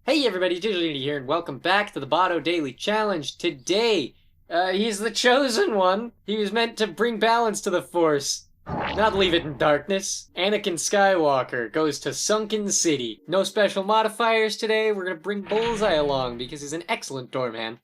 Hey everybody, Digital here, and welcome back to the Botto Daily Challenge. Today, he's the chosen one. He was meant to bring balance to the Force, not leave it in darkness. Anakin Skywalker goes to Sunken City. No special modifiers today. We're gonna bring Bullseye along because he's an excellent doorman.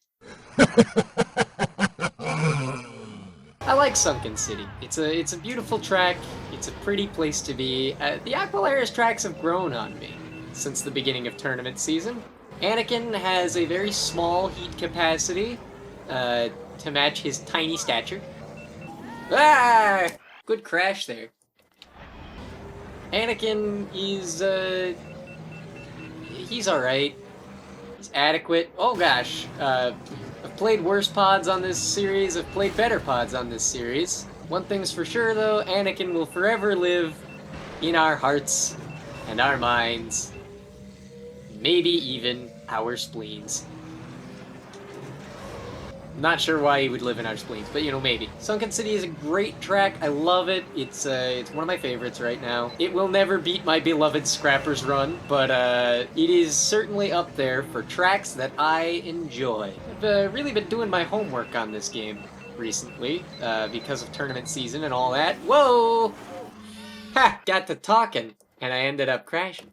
I like Sunken City. It's a beautiful track. It's a pretty place to be. The Aqualaris tracks have grown on me since the beginning of tournament season. Anakin has a very small heat capacity to match his tiny stature. Ah! Good crash there. Anakin is, he's alright. He's adequate. Oh gosh, I've played worse pods on this series, I've played better pods on this series. One thing's for sure though, Anakin will forever live in our hearts and our minds. Maybe even our spleens. Not sure why he would live in our spleens, but maybe. Sunken City is a great track. I love it. It's one of my favorites right now. It will never beat my beloved Scrapper's Run, but it is certainly up there for tracks that I enjoy. I've really been doing my homework on this game recently because of tournament season and all that. Whoa! Ha! Got to talking, and I ended up crashing.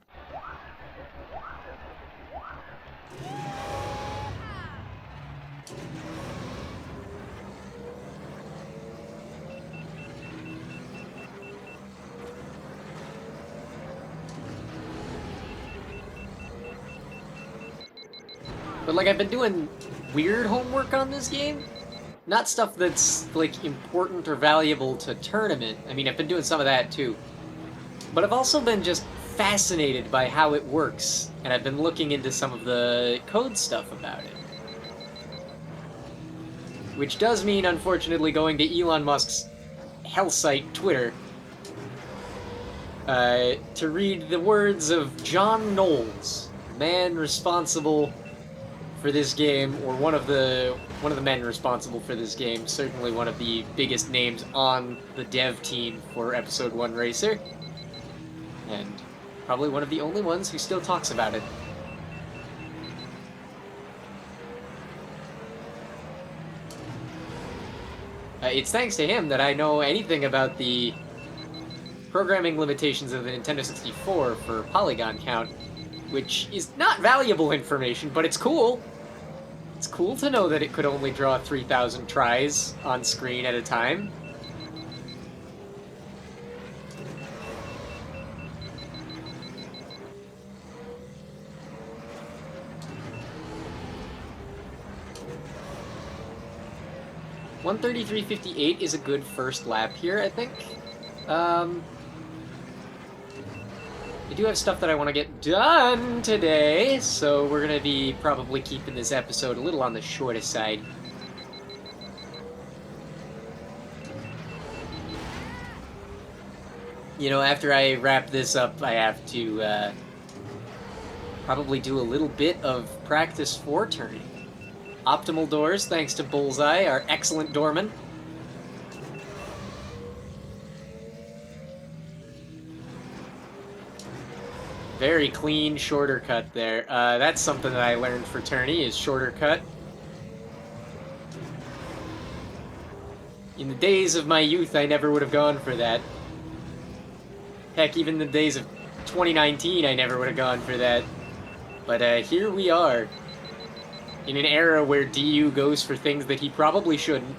But like, I've been doing weird homework on this game. Not stuff that's like important or valuable to tournament. I mean, I've been doing some of that too. But I've also been just fascinated by how it works, and I've been looking into some of the code stuff about it. Which does mean, unfortunately, going to Elon Musk's hell site, Twitter, to read the words of John Knowles, man responsible for this game, or one of the men responsible for this game, certainly one of the biggest names on the dev team for Episode 1 Racer, and probably one of the only ones who still talks about it. It's thanks to him that I know anything about the programming limitations of the Nintendo 64 for polygon count, which is not valuable information, but it's cool. It's cool to know that it could only draw 3,000 tries on screen at a time. $133.58 is a good first lap here, I think. I do have stuff that I want to get done today, so we're going to be probably keeping this episode a little on the shortest side. After I wrap this up, I have to probably do a little bit of practice for turning. Optimal doors, thanks to Bullseye, our excellent doorman. Very clean shorter cut there. That's something that I learned for tourney, is shorter cut. In the days of my youth, I never would have gone for that. Heck, even in the days of 2019, I never would have gone for that. But here we are, in an era where DU goes for things that he probably shouldn't.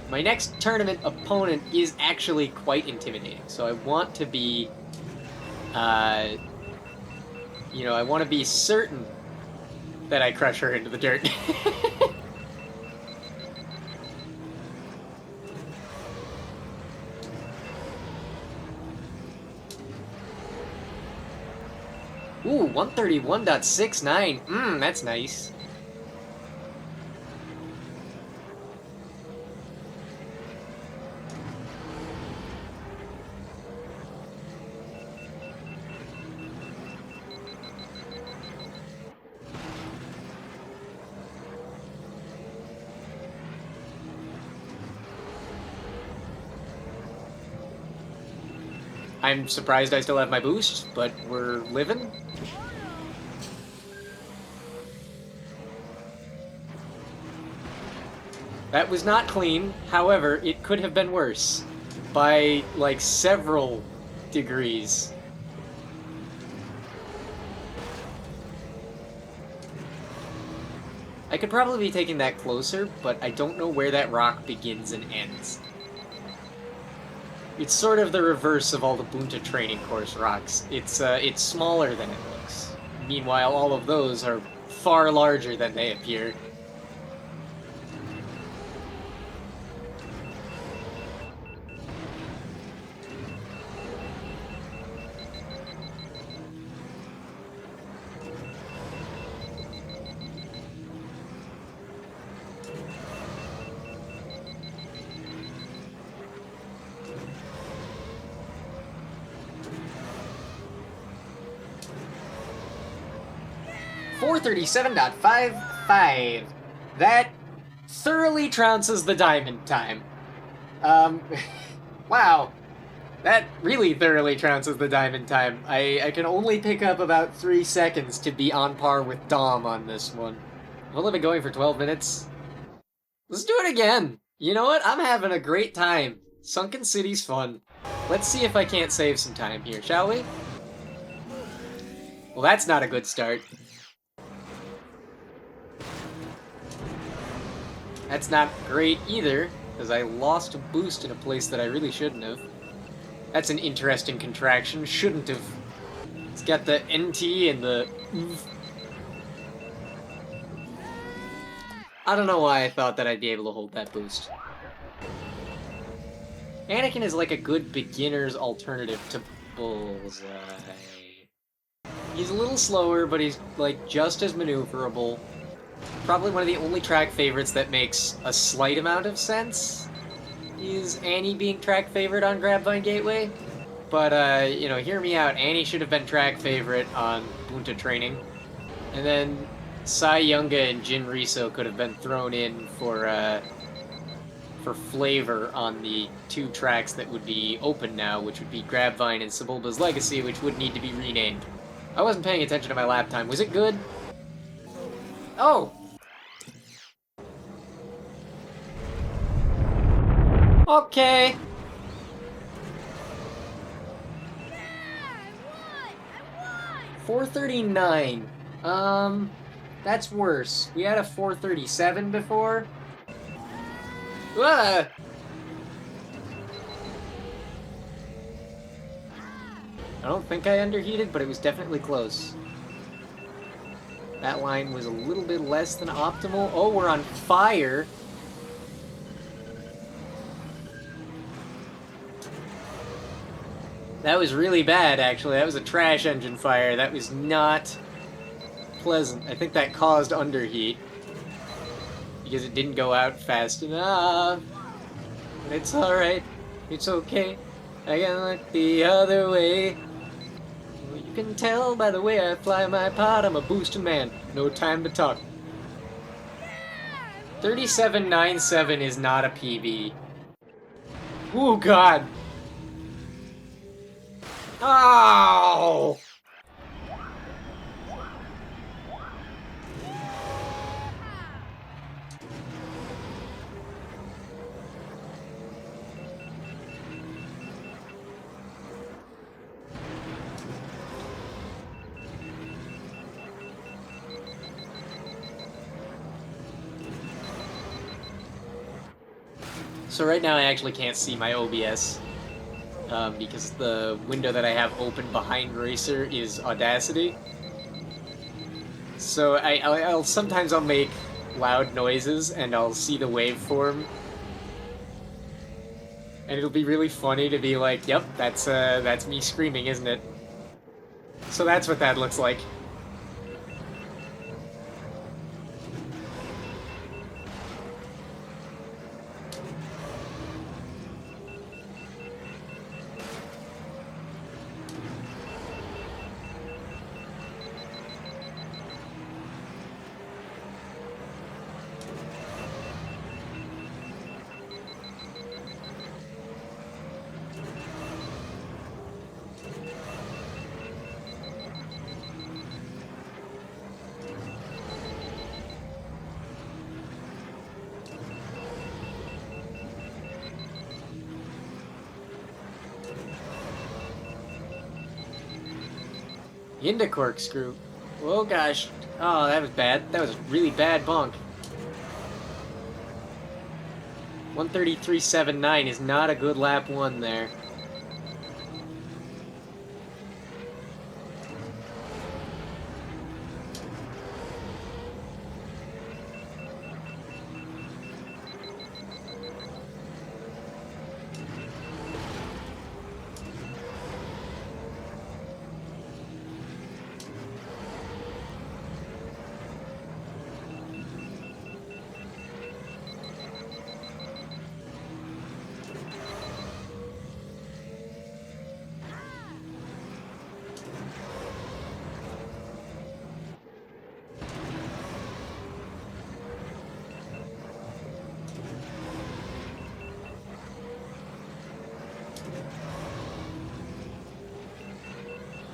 My next tournament opponent is actually quite intimidating, so I want to be, I want to be certain that I crush her into the dirt. Ooh, 131.69. That's nice. I'm surprised I still have my boost, but we're living. That was not clean. However, it could have been worse. By, like, several degrees. I could probably be taking that closer, but I don't know where that rock begins and ends. It's sort of the reverse of all the Bunta training course rocks. It's smaller than it looks. Meanwhile, all of those are far larger than they appear. .437.55. That thoroughly trounces the diamond time. Wow. That really thoroughly trounces the diamond time. I can only pick up about 3 seconds to be on par with Dom on this one. I've only been going for 12 minutes. Let's do it again. You know what? I'm having a great time. Sunken City's fun. Let's see if I can't save some time here, shall we? Well, that's not a good start. That's not great either, because I lost a boost in a place that I really shouldn't have. That's an interesting contraction. Shouldn't have. It's got the NT and the oof. I don't know why I thought that I'd be able to hold that boost. Anakin is like a good beginner's alternative to Bullseye. He's a little slower, but he's like just as maneuverable. Probably one of the only track favorites that makes a slight amount of sense is Annie being track favorite on Grabvine Gateway. But, you know, hear me out. Annie should have been track favorite on Bunta Training. And then Sai Yunga and Jin Riso could have been thrown in for flavor on the 2 tracks that would be open now, which would be Grabvine and Sebulba's Legacy, which would need to be renamed. I wasn't paying attention to my lap time. Was it good? Oh! Okay. I won! 439. That's worse. We had a 437 before. Ah! I don't think I underheated, but it was definitely close. That line was a little bit less than optimal. Oh, we're on fire. That was really bad, actually. That was a trash engine fire. That was not pleasant. I think that caused underheat. Because it didn't go out fast enough. It's alright. It's okay. I can look the other way. You can tell by the way I fly my pod, I'm a boosted man. No time to talk. 37.97 is not a PB. Oh, God. Oh! So right now I actually can't see my OBS because the window that I have open behind Racer is Audacity. So I'll sometimes I'll make loud noises and I'll see the waveform, and it'll be really funny to be like, "Yep, that's me screaming, isn't it?" So that's what that looks like. Into corkscrew. Oh gosh. Oh, that was bad. That was a really bad bonk. 133.79 is not a good lap one there.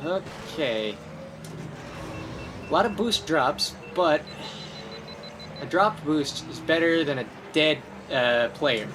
Okay. A lot of boost drops, but a dropped boost is better than a dead player.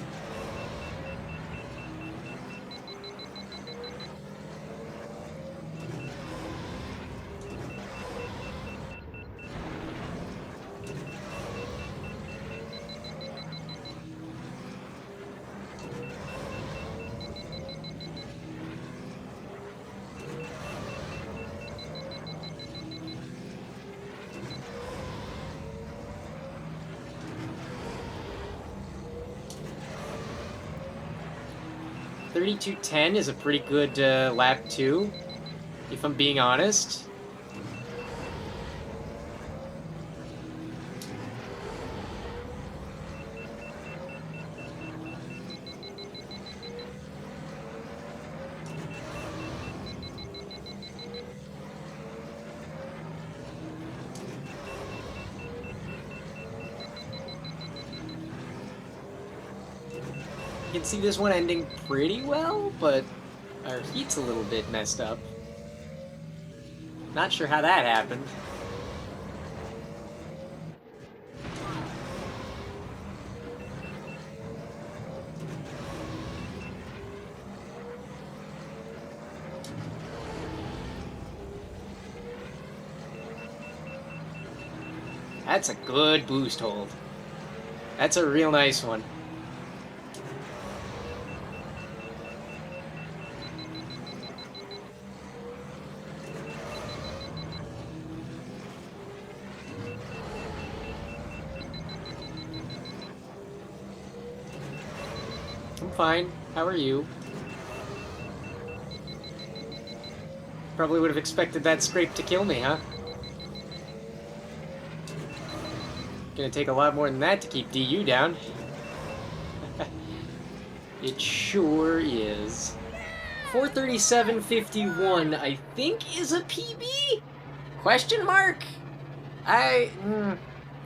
.32.10 is a pretty good lap 2, if I'm being honest. You can see this one ending pretty well, but our heat's a little bit messed up. Not sure how that happened. That's a good boost hold. That's a real nice one. I'm fine. How are you? Probably would have expected that scrape to kill me, huh? Gonna take a lot more than that to keep DU down. It sure is. 437.51, I think, is a PB? Question mark? I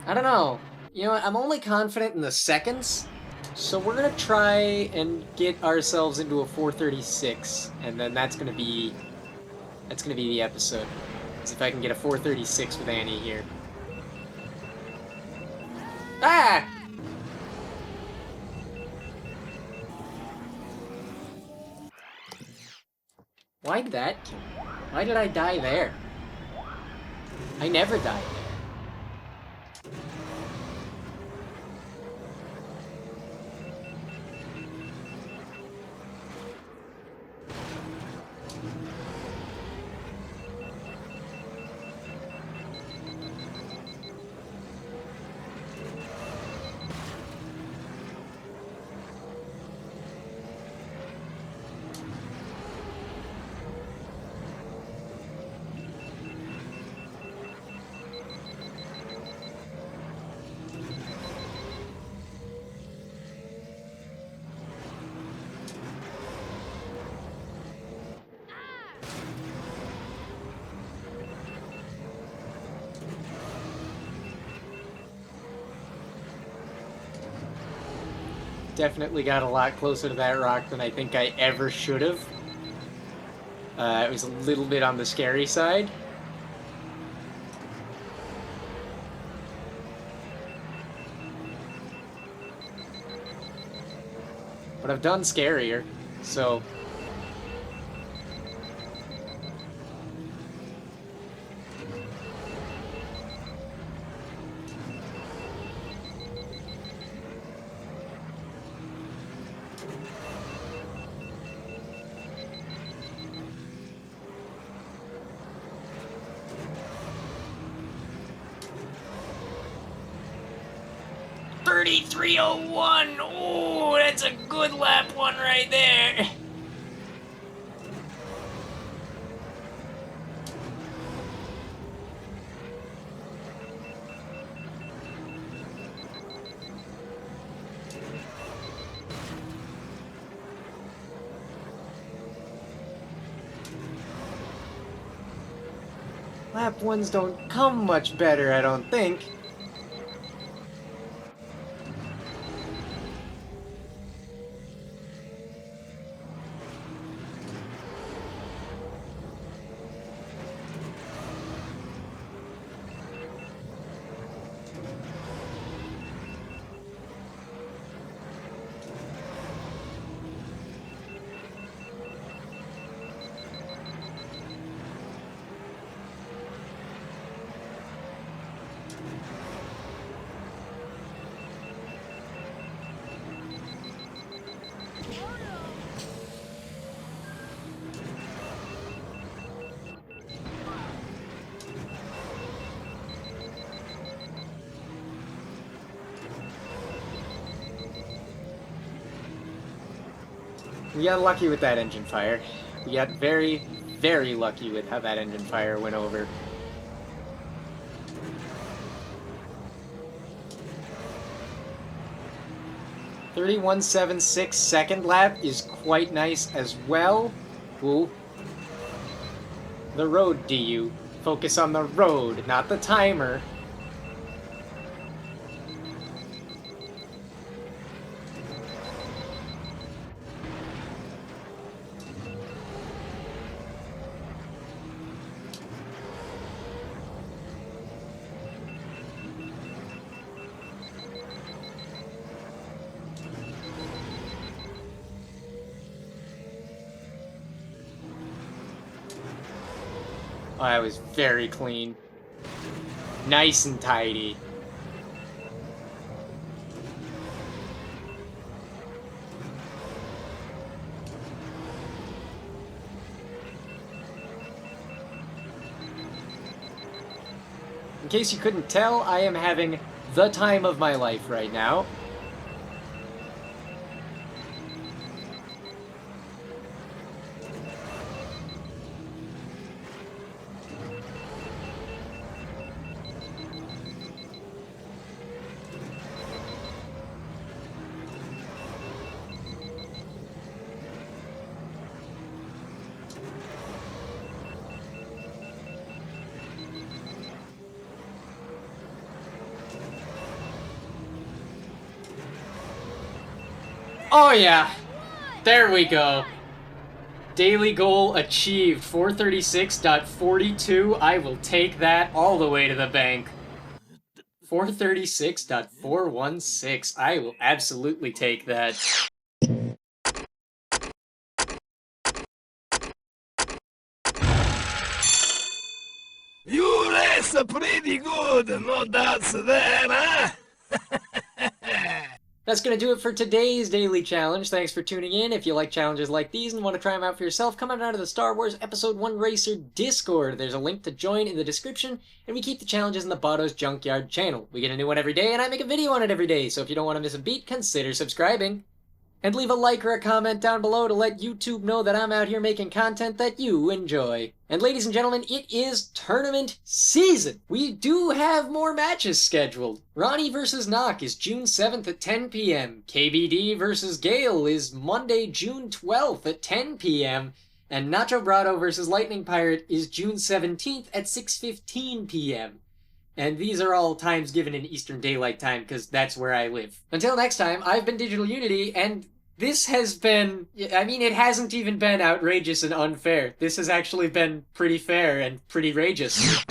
don't know. You know what? I'm only confident in the seconds, so we're gonna try and get ourselves into a 436, and then that's gonna be the episode. See if I can get a 436 with Annie here. Ah! Why did that kill me? Why did I die there? I never died there. Definitely got a lot closer to that rock than I think I ever should have. It was a little bit on the scary side. But I've done scarier, so... 33:01. Oh, that's a good lap one right there. Lap ones don't come much better, I don't think. We got lucky with that engine fire. We got very, very lucky with how that engine fire went over. .31.76 second lap is quite nice as well. Ooh. The road, DU. Focus on the road, not the timer. Oh, that was very clean. Nice and tidy. In case you couldn't tell, I am having the time of my life right now. Oh yeah, there we go. Daily goal achieved, 436.42. I will take that all the way to the bank. 436.416. I will absolutely take that. You race pretty good, no doubts there, huh? That's going to do it for today's daily challenge. Thanks for tuning in. If you like challenges like these and want to try them out for yourself, come on down to the Star Wars Episode 1 Racer Discord. There's a link to join in the description, and we keep the challenges in the Botto's Junkyard channel. We get a new one every day, and I make a video on it every day, so if you don't want to miss a beat, consider subscribing. And leave a like or a comment down below to let YouTube know that I'm out here making content that you enjoy. And ladies and gentlemen, it is tournament season! We do have more matches scheduled. Ronnie vs. Nock is June 7th at 10 p.m. KBD vs. Gale is Monday, June 12th at 10 p.m. And Nacho Brado vs. Lightning Pirate is June 17th at 6:15 p.m. And these are all times given in Eastern Daylight Time, because that's where I live. Until next time, I've been Digital Unity, and this has been... I mean, it hasn't even been outrageous and unfair. This has actually been pretty fair and pretty rageous.